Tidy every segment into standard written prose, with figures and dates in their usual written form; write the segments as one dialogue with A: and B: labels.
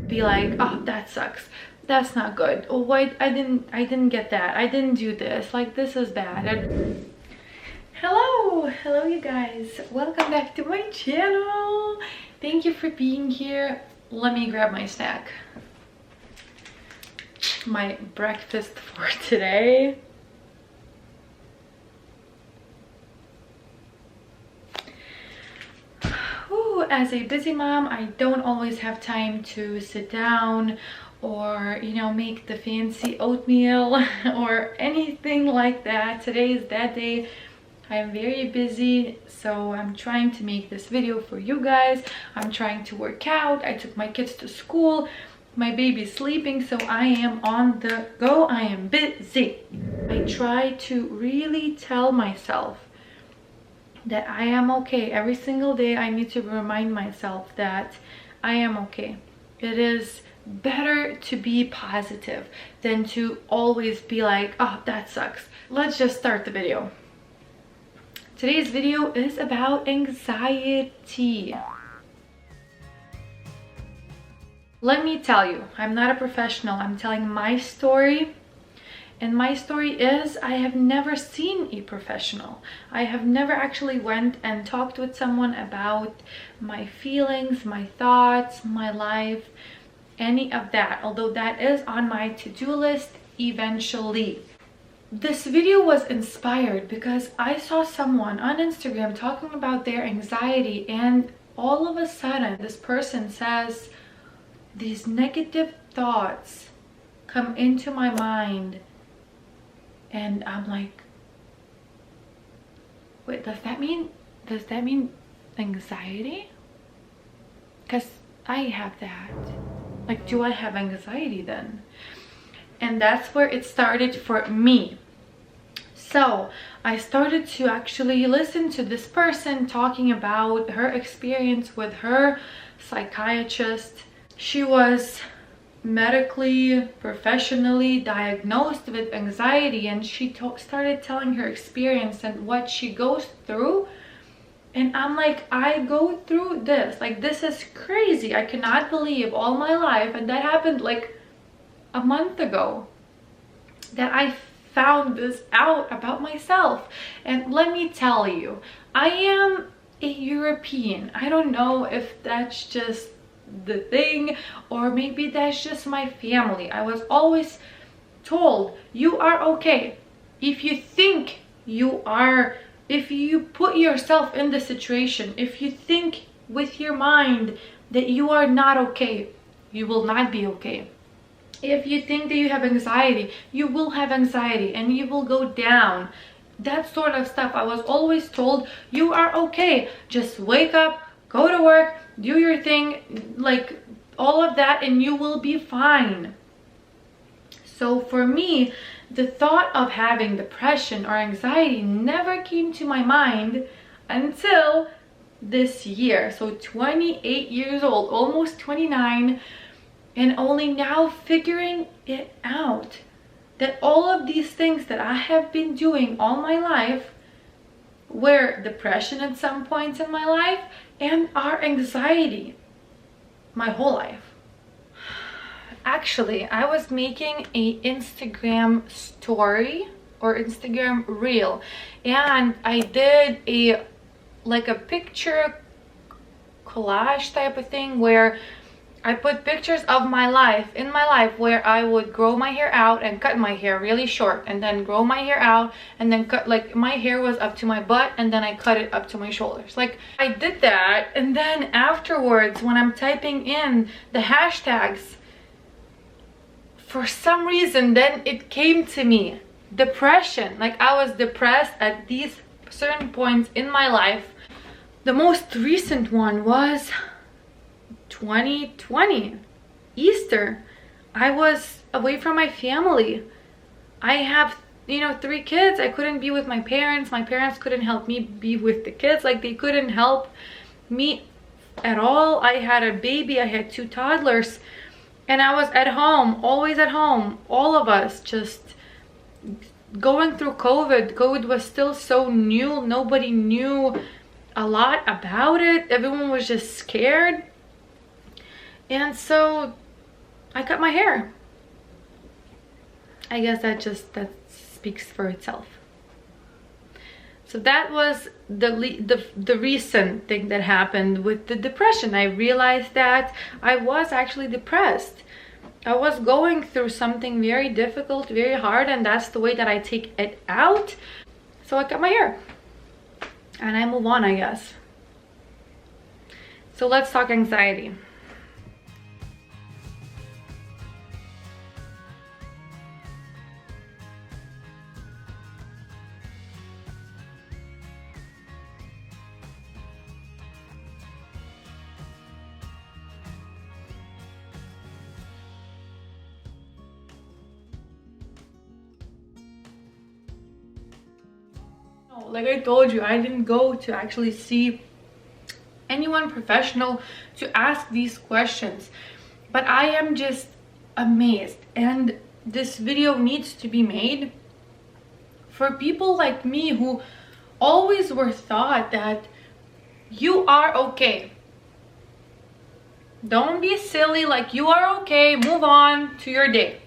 A: be like, oh, that sucks, that's not good, oh wait, I didn't get that, I didn't do this, like this is bad. And hello you guys, welcome back to my channel. Thank you for being here. Let me grab my snack, my breakfast for today. As a busy mom, I don't always have time to sit down or, you know, make the fancy oatmeal or anything like that. Today is that day. I am very busy, so I'm trying to make this video for you guys. I'm trying to work out. I took my kids to school. My baby's sleeping, so I am on the go. I am busy. I try to really tell myself that I am okay. Every single day I need to remind myself that I am okay. It is better to be positive than to always be like, oh, that sucks. Let's just start the video. Today's video is about anxiety. Let me tell you, I'm not a professional. I'm telling my story. And my story is, I have never seen a professional. I have never actually went and talked with someone about my feelings, my thoughts, my life, any of that. Although that is on my to-do list eventually. This video was inspired because I saw someone on Instagram talking about their anxiety, and all of a sudden this person says, these negative thoughts come into my mind. And I'm like, wait, does that mean anxiety? Because I have that. Like, do I have anxiety then? And that's where it started for me. So I started to actually listen to this person talking about her experience with her psychiatrist. She was medically, professionally diagnosed with anxiety, and she started telling her experience and what she goes through. And I'm like, I go through this, like, this is crazy. I cannot believe all my life, and that happened like a month ago, that I found this out about myself. And let me tell you, I am a European. I don't know if that's just the thing, or maybe that's just my family. I was always told, you are okay if you think you are, if you put yourself in the situation, if you think with your mind that you are not okay, you will not be okay. If you think that you have anxiety, you will have anxiety and you will go down. That sort of stuff. I was always told, you are okay, just wake up, go to work, do your thing, like all of that, and you will be fine. So for me, the thought of having depression or anxiety never came to my mind until this year. So 28 years old, almost 29, and only now figuring it out, that all of these things that I have been doing all my life were depression at some points in my life and are anxiety my whole life. Actually, I was making a Instagram story or Instagram reel, and I did a picture collage type of thing where I put pictures of my life, in my life, where I would grow my hair out and cut my hair really short, and then grow my hair out and then cut, like my hair was up to my butt and then I cut it up to my shoulders. Like, I did that, and then afterwards when I'm typing in the hashtags, for some reason then it came to me, depression. Like, I was depressed at these certain points in my life. The most recent one was 2020 Easter. I was away from my family. I have, you know, 3 kids. I couldn't be with my parents. My parents couldn't help me be with the kids. Like, they couldn't help me at all. I had a baby. I had 2 toddlers, and I was at home, always at home. All of us just going through COVID. COVID was still so new. Nobody knew a lot about it. Everyone was just scared. And so I cut my hair. I guess that speaks for itself. So that was the recent thing that happened with the depression. I realized that I was actually depressed. I was going through something very difficult, very hard, and that's the way that I take it out. So I cut my hair and I move on, I guess. So let's talk anxiety. Like I told you, I didn't go to actually see anyone professional to ask these questions, but I am just amazed, and this video needs to be made for people like me who always were thought that you are okay. Don't be silly, like you are okay, move on to your day.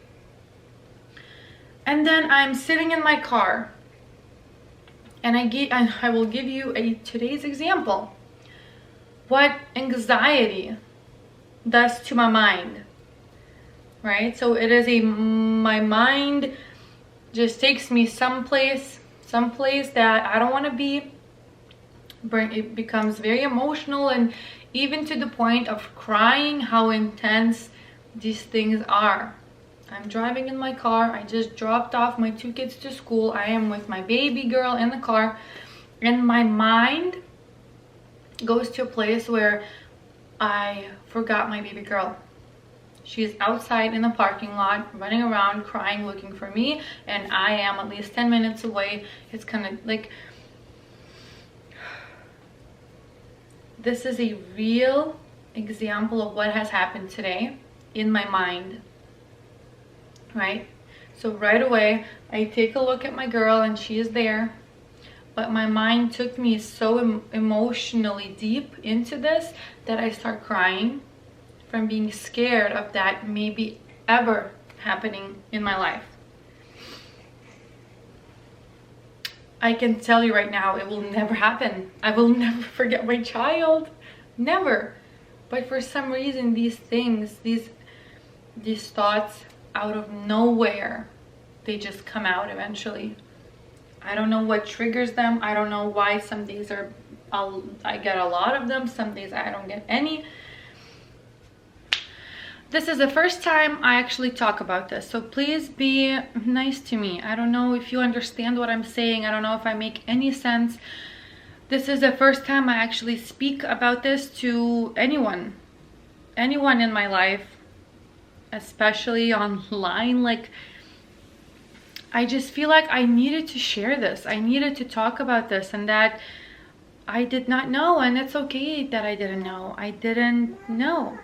A: And then I'm sitting in my car and I will give you today's example. What anxiety does to my mind, right? So it is my mind just takes me someplace that I don't want to be. It becomes very emotional, and even to the point of crying, how intense these things are. I'm driving in my car. I just dropped off my 2 kids to school. I am with my baby girl in the car, and my mind goes to a place where I forgot my baby girl. She's outside in the parking lot, running around, crying, looking for me, and I am at least 10 minutes away. It's kind of like, this is a real example of what has happened today in my mind, right? So right away, I take a look at my girl and she is there. But my mind took me so emotionally deep into this that I start crying from being scared of that maybe ever happening in my life. I can tell you right now, it will never happen. I will never forget my child, never. But for some reason, these things, these thoughts out of nowhere, they just come out eventually. I don't know what triggers them. I don't know why some days I get a lot of them, some days I don't get any. This is the first time I actually talk about this, so please be nice to me. I don't know if you understand what I'm saying. I don't know if I make any sense. This is the first time I actually speak about this to anyone in my life, especially online. Like, I just feel like I needed to share this. I needed to talk about this, and that I did not know, and it's okay that I didn't know. I didn't know.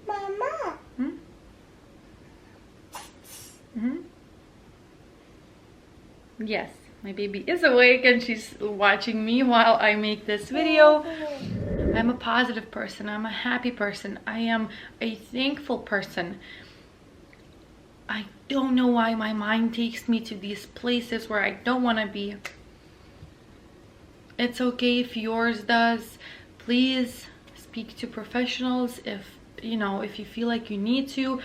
A: Mama. Yes, my baby is awake and she's watching me while I make this video. I'm a positive person. I'm a happy person. I am a thankful person. I don't know why my mind takes me to these places where I don't want to be. It's okay if yours does. Please speak to professionals if you feel like you need to.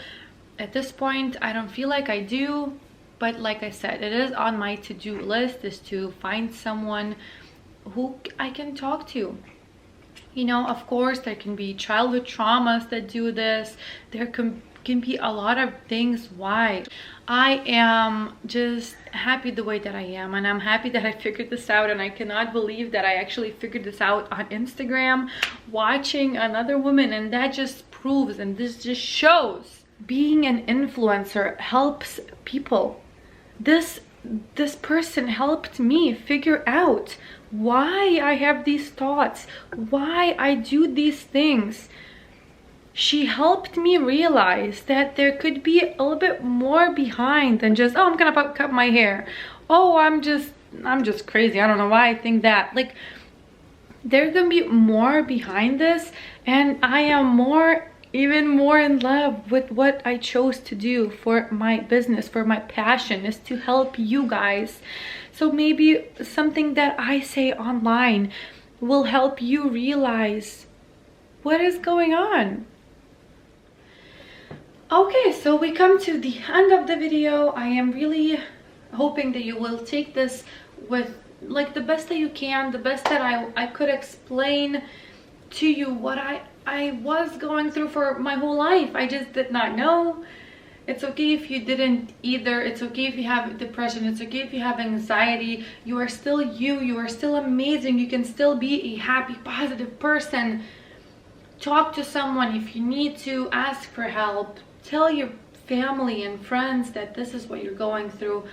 A: At this point, I don't feel like I do, but like I said, it is on my to-do list, is to find someone who I can talk to. Of course, there can be childhood traumas that do this. There can be a lot of things why. I am just happy the way that I am, and I'm happy that I figured this out, and I cannot believe that I actually figured this out on Instagram watching another woman, and that just proves, and this just shows, being an influencer helps people. This person helped me figure out why I have these thoughts, why I do these things. She helped me realize that there could be a little bit more behind than just, oh, I'm gonna cut my hair. Oh, I'm just crazy. I don't know why I think that. Like, there's gonna be more behind this, and I am more even more in love with what I chose to do for my business, for my passion, is to help you guys. So maybe something that I say online will help you realize what is going on. Okay, so we come to the end of the video. I am really hoping that you will take this with like the best that you can, the best that I could explain to you what I was going through for my whole life. I just did not know. It's okay if you didn't either. It's okay if you have depression. It's okay if you have anxiety. You are still you. You are still amazing. You can still be a happy, positive person. Talk to someone if you need to. Ask for help. Tell your family and friends that this is what you're going through.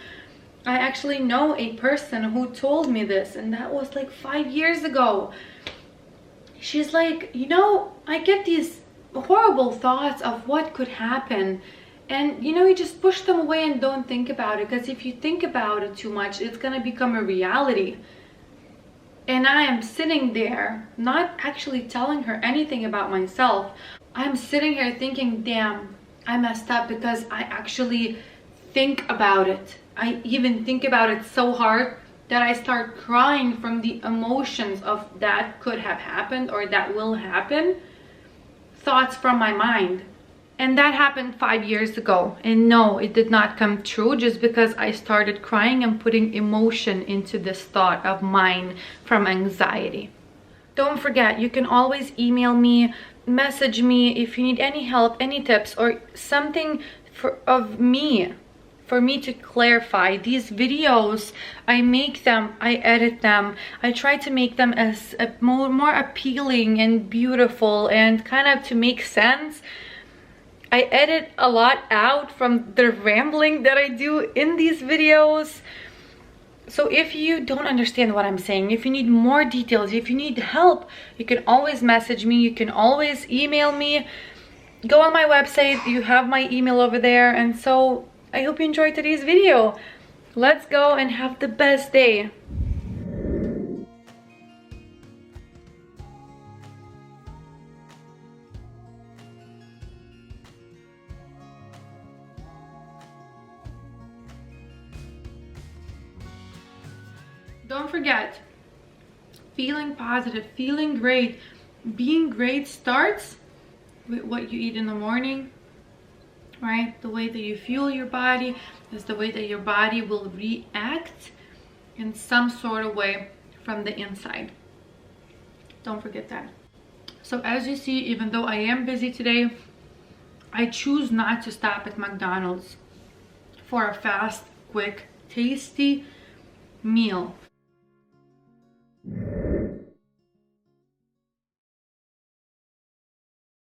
A: I actually know a person who told me this, and that was like 5 years ago. She's like, you know, I get these horrible thoughts of what could happen, and you know, you just push them away and don't think about it, because if you think about it too much, it's gonna become a reality. And I am sitting there not actually telling her anything about myself. I'm sitting here thinking, damn, I messed up because I actually think about it. I even think about it so hard that I start crying from the emotions of that could have happened or that will happen. Thoughts from my mind. And that happened 5 years ago. And no, it did not come true just because I started crying and putting emotion into this thought of mine from anxiety. Don't forget, you can always email me, message me if you need any help, any tips, or something for me to clarify. These videos, I make them, I edit them, I try to make them as more appealing and beautiful and kind of to make sense. I edit a lot out from the rambling that I do in these videos. So if you don't understand what I'm saying, if you need more details, if you need help, you can always message me, you can always email me. Go on my website, you have my email over there. And so I hope you enjoyed today's video. Let's go and have the best day. Don't forget, feeling positive, feeling great, being great starts with what you eat in the morning, right? The way that you fuel your body is the way that your body will react in some sort of way from the inside. Don't forget that. So as you see, even though I am busy today, I choose not to stop at McDonald's for a fast, quick, tasty meal.